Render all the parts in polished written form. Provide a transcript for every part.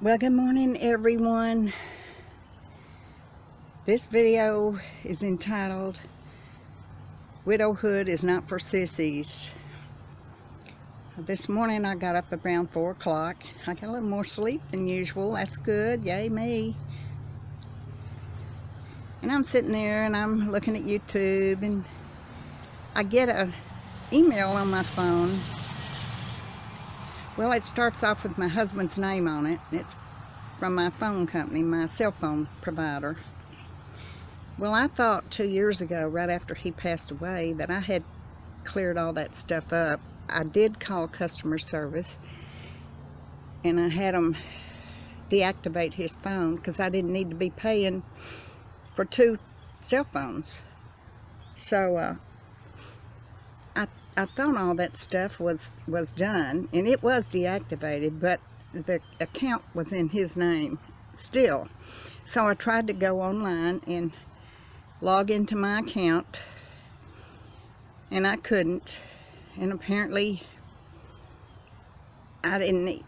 Well, good morning, everyone. This video is entitled Widowhood is Not for Sissies. This morning I got up around 4 o'clock. I got a little more sleep than usual. That's good. Yay me. And I'm sitting there and I'm looking at YouTube, and I get an email on my phone. Well, it starts off with my husband's name on it. It's from my phone company, my cell phone provider. Well, I thought 2 years ago, right after he passed away, that I had cleared all that stuff up. I did call customer service, and I had them deactivate his phone because I didn't need to be paying for 2 cell phones. So I thought all that stuff was done, and it was deactivated, but the account was in his name still. So I tried to go online and log into my account, and I couldn't. And apparently I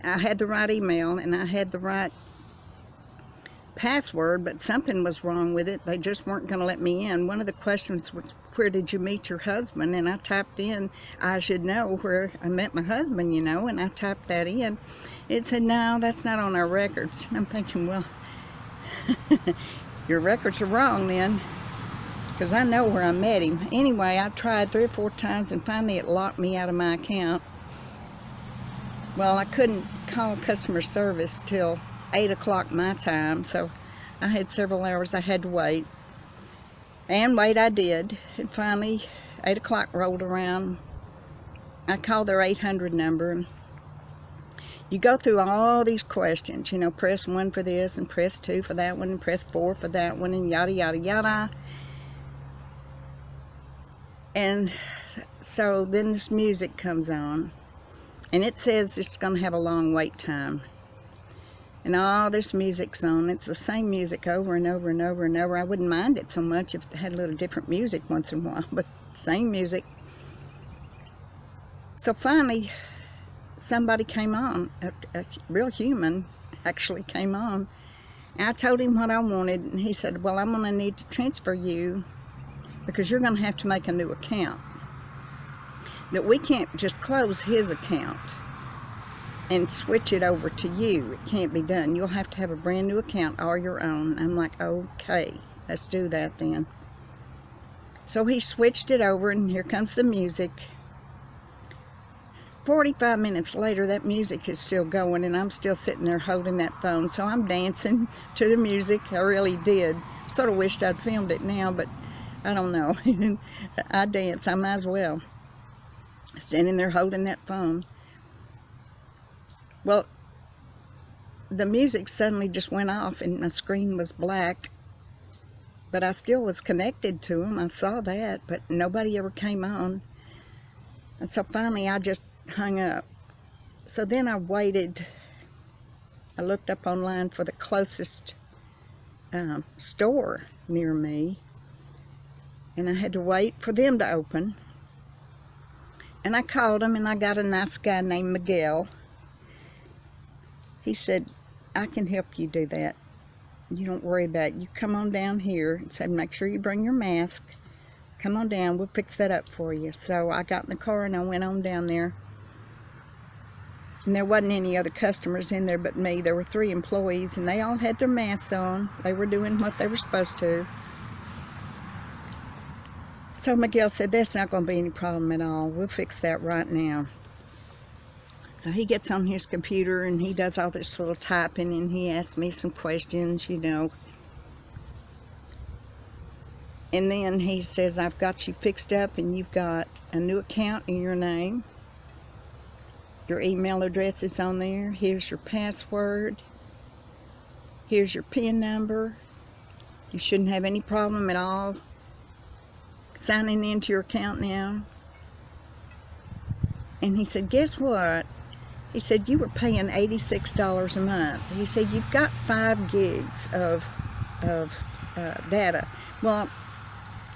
had the right email and I had the right password, but something was wrong with it. They just weren't going to let me in. One of the questions was, where did you meet your husband? And I typed in, I should know where I met my husband, and I typed that in. It said, no, that's not on our records. And I'm thinking, well, your records are wrong then, because I know where I met him. Anyway, I tried 3 or 4 times, and finally it locked me out of my account. Well, I couldn't call customer service till 8 o'clock my time, so I had several hours I had to wait. And wait I did. And finally, 8 o'clock rolled around. I called their 800 number. You go through all these questions, press 1 for this, and press 2 for that one, and press 4 for that one, and yada, yada, yada. And so then this music comes on, and it says it's going to have a long wait time. And all this music's on. It's the same music over and over and over and over. I wouldn't mind it so much if it had a little different music once in a while, but same music. So finally, somebody came on, a real human actually came on. And I told him what I wanted, and he said, well, I'm going to need to transfer you because you're going to have to make a new account. That we can't just close his account and switch it over to you. It can't be done. You'll have to have a brand new account, all your own. I'm like, okay, let's do that then. So he switched it over, and here comes the music. 45 minutes later, that music is still going, and I'm still sitting there holding that phone. So I'm dancing to the music. I really did. Sort of wished I'd filmed it now, but I don't know. I dance. I might as well. Standing there holding that phone. Well, the music suddenly just went off, and my screen was black. But I still was connected to him. I saw that, but nobody ever came on. And so finally I just hung up. So then I waited. I looked up online for the closest store near me, and I had to wait for them to open. And I called them, and I got a nice guy named Miguel. He said, I can help you do that. You don't worry about it. You come on down here. He said, make sure you bring your mask. Come on down. We'll fix that up for you. So I got in the car and I went on down there. And there wasn't any other customers in there but me. There were 3 employees, and they all had their masks on. They were doing what they were supposed to. So Miguel said, that's not going to be any problem at all. We'll fix that right now. So he gets on his computer, and he does all this little typing, and he asks me some questions, And then he says, I've got you fixed up, and you've got a new account in your name. Your email address is on there. Here's your password. Here's your PIN number. You shouldn't have any problem at all signing into your account now. And he said, guess what? He said, you were paying $86 a month. He said, you've got 5 gigs of data. Well,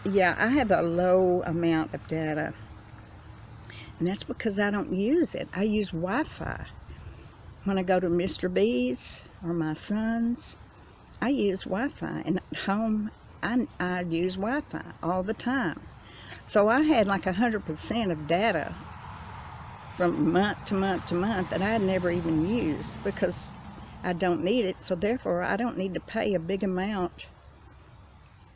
yeah, I have a low amount of data. And that's because I don't use it. I use Wi-Fi. When I go to Mr. B's, or my sons, I use Wi-Fi. And at home, I use Wi-Fi all the time. So I had like 100% of data from month to month to month that I had never even used because I don't need it. So therefore, I don't need to pay a big amount.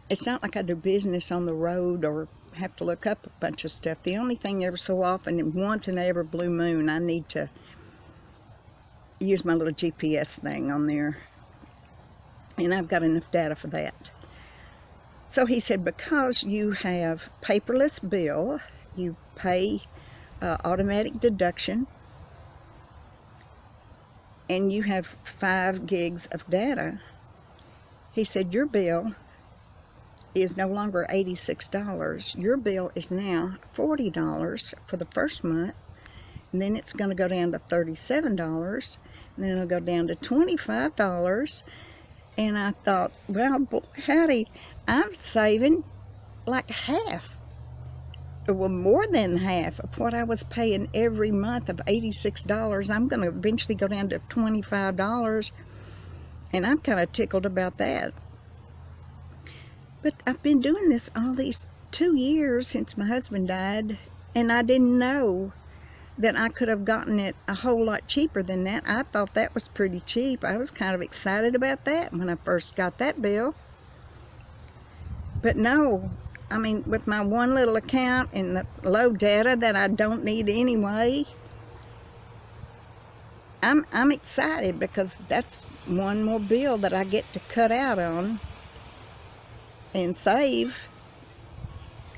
It's not like I do business on the road or have to look up a bunch of stuff. The only thing every so often, and once in every blue moon, I need to use my little GPS thing on there. And I've got enough data for that. So he said, because you have paperless bill, you pay automatic deduction, and you have 5 gigs of data, he said, your bill is no longer $86. Your bill is now $40 for the first month, and then it's going to go down to $37, and then it'll go down to $25. And I thought, well, howdy, I'm saving like half, well, more than half of what I was paying every month of $86. I'm going to eventually go down to $25, and I'm kind of tickled about that. But I've been doing this all these 2 years since my husband died, and I didn't know that I could have gotten it a whole lot cheaper than that. I thought that was pretty cheap. I was kind of excited about that when I first got that bill. But no, I mean, with my one little account and the low data that I don't need anyway, I'm excited because that's one more bill that I get to cut out on and save.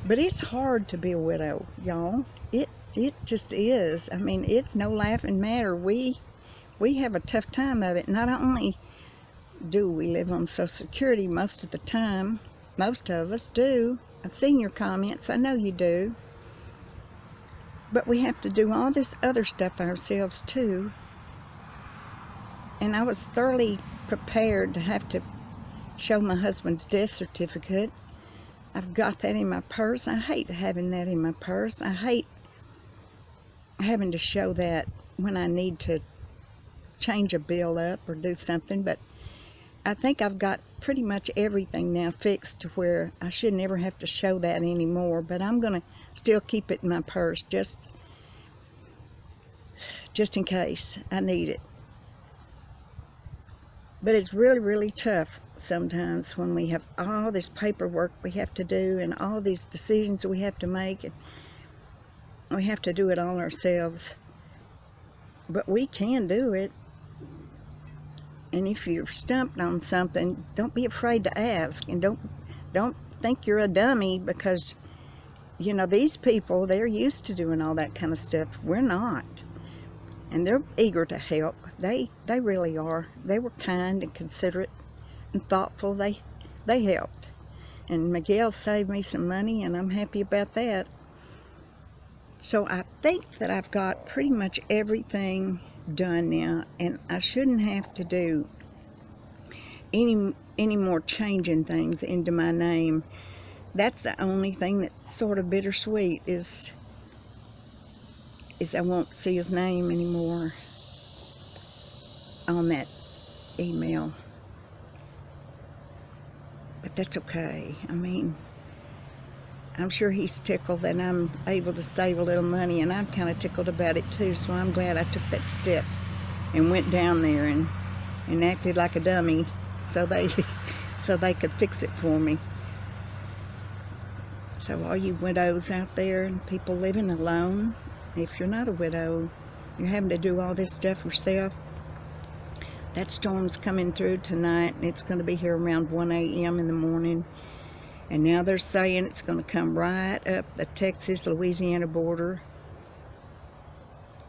But it's hard to be a widow, y'all. It just is. I mean, it's no laughing matter. We have a tough time of it. Not only do we live on Social Security most of the time, most of us do. I've seen your comments. I know you do. But we have to do all this other stuff ourselves too. And I was thoroughly prepared to have to show my husband's death certificate. I've got that in my purse. I hate having that in my purse. I hate having to show that when I need to change a bill up or do something. But I think I've got pretty much everything now fixed to where I should never have to show that anymore. But I'm going to still keep it in my purse just in case I need it. But it's really, really tough sometimes when we have all this paperwork we have to do and all these decisions we have to make, and we have to do it all ourselves. But we can do it. And if you're stumped on something, don't be afraid to ask, and don't think you're a dummy, because you know, these people, they're used to doing all that kind of stuff. We're not. And they're eager to help. They really are. They were kind and considerate and thoughtful. They helped. And Miguel saved me some money, and I'm happy about that. So I think that I've got pretty much everything done now, and I shouldn't have to do any more changing things into my name. That's the only thing that's sort of bittersweet is I won't see his name anymore on that email. But that's okay. I mean, I'm sure he's tickled that I'm able to save a little money, and I'm kind of tickled about it too, so I'm glad I took that step and went down there and acted like a dummy so they could fix it for me. So all you widows out there and people living alone, if you're not a widow, you're having to do all this stuff yourself. That storm's coming through tonight, and it's going to be here around 1 a.m. in the morning. And now they're saying it's going to come right up the Texas-Louisiana border.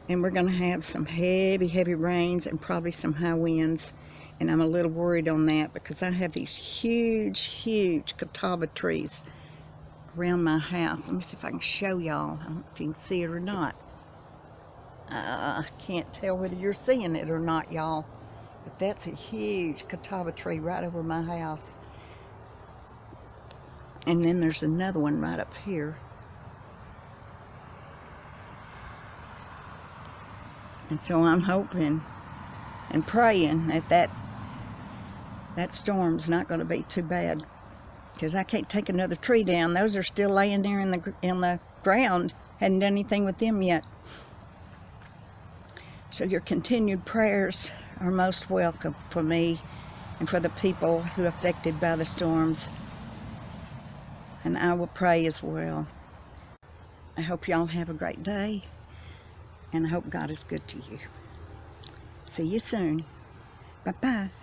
And we're going to have some heavy, heavy rains and probably some high winds. And I'm a little worried on that because I have these huge, huge catawba trees around my house. Let me see if I can show y'all. I don't know if you can see it or not. I can't tell whether you're seeing it or not, y'all. But that's a huge catawba tree right over my house. And then there's another one right up here. And so I'm hoping and praying that that storm's not going to be too bad, because I can't take another tree down. Those are still laying there in the ground. Hadn't done anything with them yet. So your continued prayers are most welcome for me and for the people who are affected by the storms. And I will pray as well. I hope y'all have a great day, and I hope God is good to you. See you soon. Bye-bye.